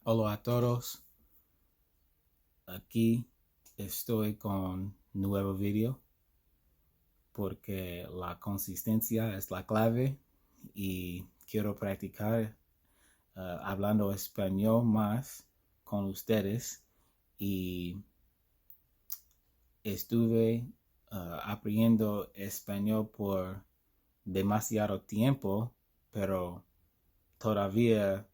Hola a todos, aquí estoy con nuevo video porque la consistencia es la clave y quiero practicar hablando español más con ustedes y estuve aprendiendo español por demasiado tiempo, pero todavía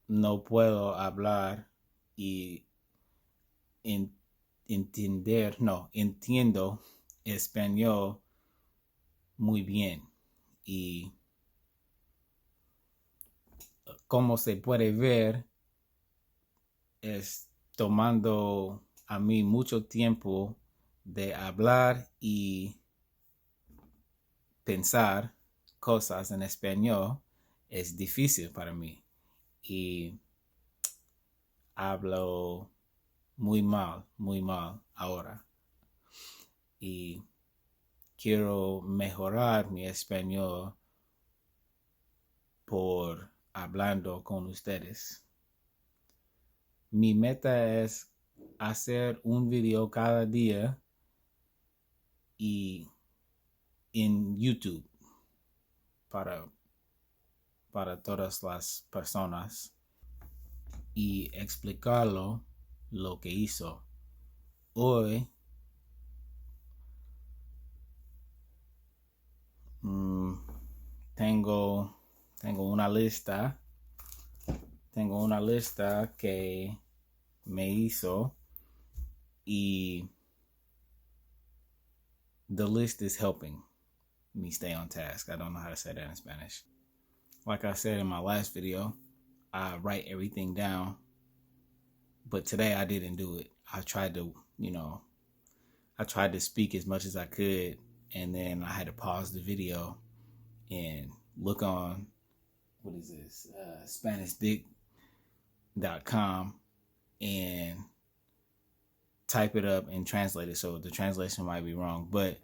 no puedo hablar y en, entiendo español muy bien. Y como se puede ver, es tomando a mí mucho tiempo de hablar y pensar cosas en español. Es difícil para mí y hablo muy mal ahora. Y quiero mejorar mi español por hablando con ustedes. Mi meta es hacer un video cada día y en YouTube para, para todas las personas y explicarlo lo que hizo. Hoy mmm, tengo, tengo una lista que me hizo y the list is helping me stay on task. I don't know how to say that in Spanish. Like I said in my last video, I write everything down, but today I didn't do it. I tried to speak as much as I could, and then I had to pause the video and look on, what is this, SpanishDick.com and type it up and translate it. So the translation might be wrong, but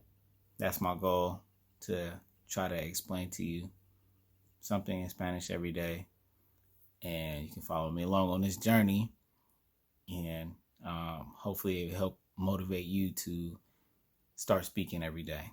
that's my goal, to try to explain to you something in Spanish every day. And you can follow me along on this journey, and hopefully it will help motivate you to start speaking every day.